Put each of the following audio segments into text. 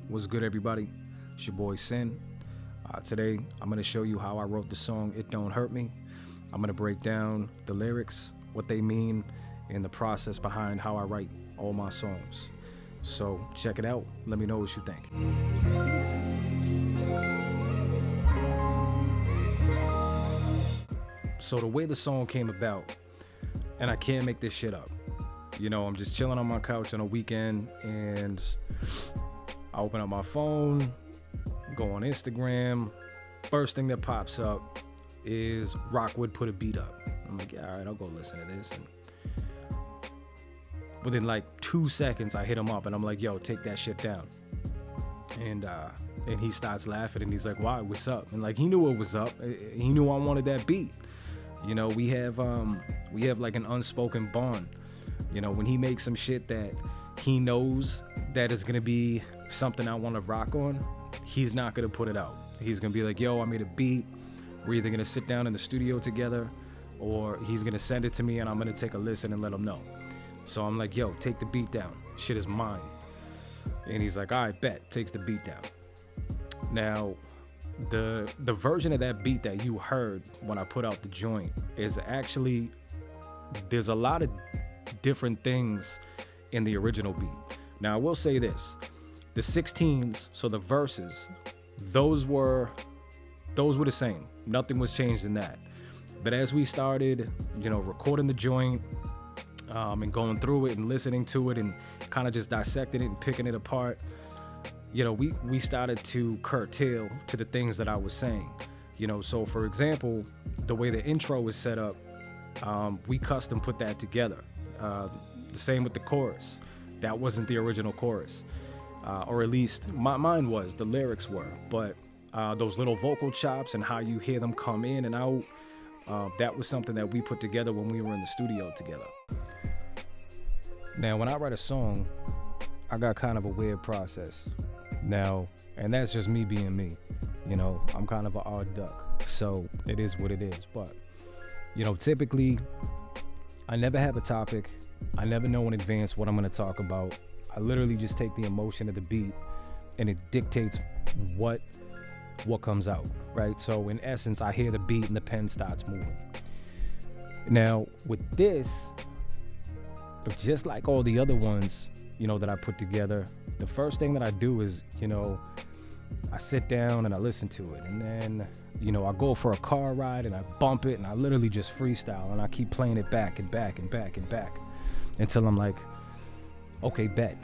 What's good, everybody? It's your boy Sin. Today, I'm going to show you how I wrote the song It Don't Hurt Me. I'm going to break down the lyrics, what they mean, and the process behind how I write all my songs. So check it out. Let me know what you think. So the way the song came about, and I can't make this shit up. You know, I'm just chilling on my couch on a weekend, and I open up my phone, go on Instagram. First thing that pops up is Rockwood put a beat up. I'm like, yeah, all right, I'll go listen to this. And within like 2 seconds, I hit him up, and I'm like, yo, take that shit down. And he starts laughing, and he's like, why, what's up? And like, he knew what was up. He knew I wanted that beat. You know, we have like an unspoken bond. You know, when he makes some shit that he knows that is gonna be something I want to rock on, he's not gonna put it out. He's gonna be like, yo, I made a beat. We're either gonna sit down in the studio together, or he's gonna send it to me and I'm gonna take a listen and let him know. So I'm like, yo, take the beat down. Shit is mine. And he's like, all right, bet. Takes the beat down. Now, the version of that beat that you heard when I put out the joint is actually, there's a lot of different things in the original beat. Now, I will say this. The 16s, so the verses, those were the same. Nothing was changed in that. But as we started, you know, recording the joint, and going through it and listening to it and kind of just dissecting it and picking it apart, you know, we started to curtail to the things that I was saying. You know, so for example, the way the intro was set up, we custom put that together. The same with the chorus. That wasn't the original chorus. Or at least mine was, the lyrics were. But those little vocal chops and how you hear them come in and out, that was something that we put together when we were in the studio together. Now, when I write a song, I got kind of a weird process. Now, and that's just me being me. You know, I'm kind of an odd duck, so it is what it is. But, you know, typically, I never have a topic. I never know in advance what I'm going to talk about. I literally just take the emotion of the beat, and it dictates what comes out, right? So in essence, I hear the beat and the pen starts moving. Now, with this, just like all the other ones, you know, that I put together, the first thing that I do is, you know, I sit down and I listen to it, and then, you know, I go for a car ride and I bump it and I literally just freestyle and I keep playing it back and back and back and back until I'm like, okay, bet,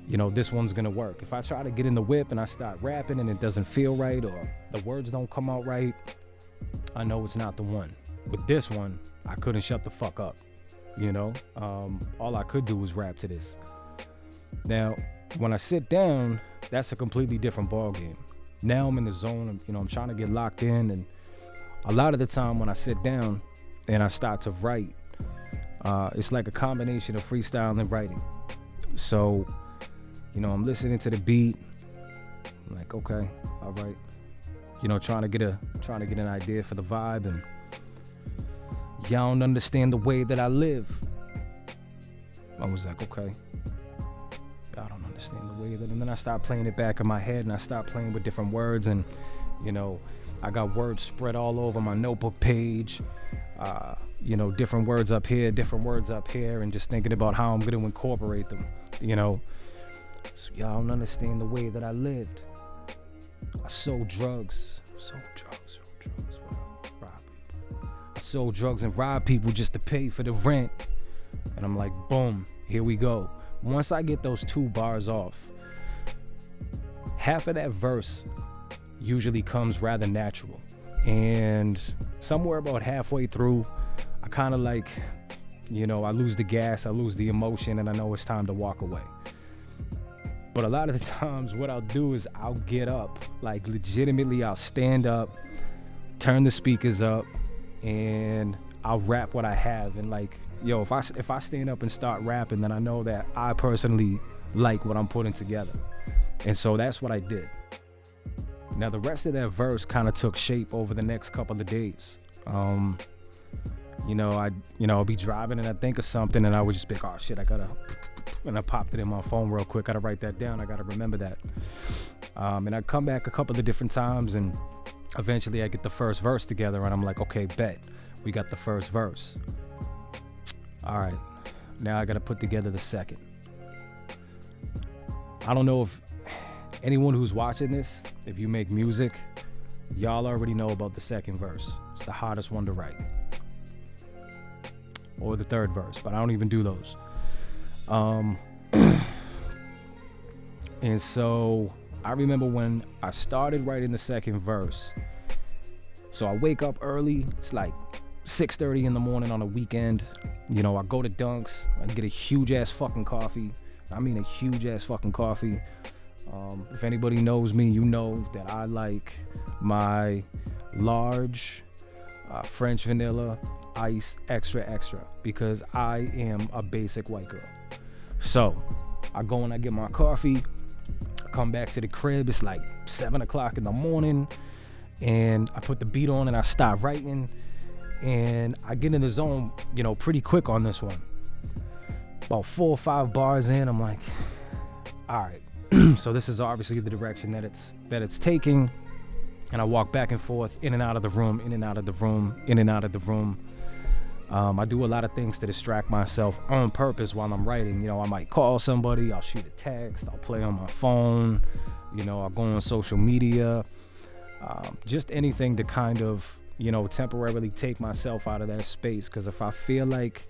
you know, this one's gonna work. If I try to get in the whip and I start rapping and it doesn't feel right or the words don't come out right, I know it's not the one. With this one, I couldn't shut the fuck up. You know, all I could do was rap to this. Now, when I sit down, that's a completely different ball game. Now I'm in the zone. I'm trying to get locked in, and a lot of the time when I sit down and I start to write, it's like a combination of freestyle and writing. So, you know, I'm listening to the beat. I'm like, okay, all right. You know, trying to get an idea for the vibe, and y'all don't understand the way that I live. I was like, okay, I don't understand the way that, and then I start playing it back in my head, and I start playing with different words, and, you know, I got words spread all over my notebook page, you know, different words up here, different words up here, and just thinking about how I'm going to incorporate them, you know. So y'all don't understand the way that I lived. I sold drugs, sold drugs and robbed people just to pay for the rent. And I'm like, boom, here we go. Once I get those 2 bars off, half of that verse usually comes rather natural. And somewhere about halfway through, I kind of like, you know, I lose the gas, I lose the emotion, and I know it's time to walk away. But a lot of the times what I'll do is I'll get up, like legitimately I'll stand up, turn the speakers up, and I'll rap what I have. And like, yo, if I stand up and start rapping, then I know that I personally like what I'm putting together. And so that's what I did. Now the rest of that verse kind of took shape over the next couple of days. I'll be driving and I think of something and I would just be like, oh shit, I gotta and I popped it in my phone real quick. Gotta write that down. I gotta remember that. And I come back a couple of different times, and eventually I get the first verse together, and I'm like, okay, bet. We got the first verse. All right, now I gotta put together the second. I don't know if anyone who's watching this, if you make music, y'all already know about the second verse. It's the hardest one to write. Or the third verse, but I don't even do those. And so I remember when I started writing the second verse. So I wake up early. It's like 6:30 in the morning on a weekend. You know, I go to Dunks. I get a huge ass fucking coffee. I mean a huge ass fucking coffee. If anybody knows me, you know that I like my large French vanilla ice extra because I am a basic white girl. So I go and I get my coffee. I come back to the crib. It's like 7 o'clock in the morning, and I put the beat on and I start writing, and I get in the zone, you know, pretty quick on this one. About 4 or 5 bars in, I'm like, all right. So this is obviously the direction that it's taking, and I walk back and forth, in and out of the room, in and out of the room, in and out of the room. I do a lot of things to distract myself on purpose while I'm writing. You know, I might call somebody, I'll shoot a text, I'll play on my phone, you know, I'll go on social media, just anything to kind of, you know, temporarily take myself out of that space. Because if I feel like,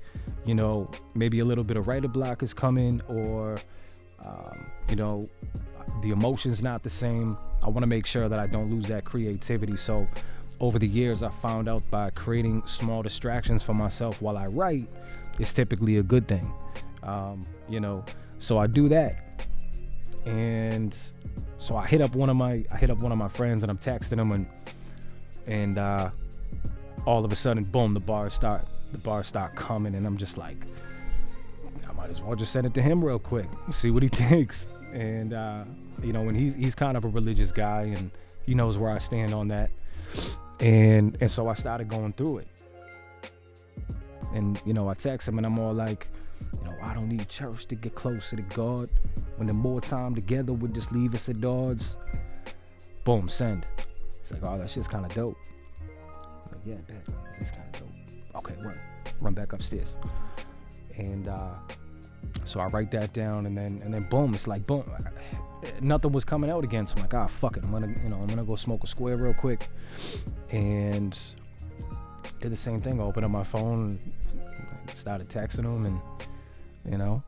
you know, maybe a little bit of writer block is coming, or, you know, the emotion's not the same, I want to make sure that I don't lose that creativity. So over the years, I found out by creating small distractions for myself while I write is typically a good thing. You know, so I do that. And so I hit up one of my friends, and I'm texting him, and all of a sudden, boom, the bars start coming, and I'm just like, I might as well just send it to him real quick, see what he thinks. And you know, and he's kind of a religious guy, and he knows where I stand on that. And so I started going through it. And, you know, I text him, and I'm all like, you know, I don't need church to get closer to God. When the more time together would just leave us at odds. Boom, send. He's like, oh, that shit's kind of dope. I'm like, yeah, bet. It's kind of dope. Okay, run back upstairs. And so I write that down, and then boom, it's like boom. Nothing was coming out again, so I'm like, fuck it. I'm gonna go smoke a square real quick, and did the same thing. I opened up my phone, and started texting him, and you know,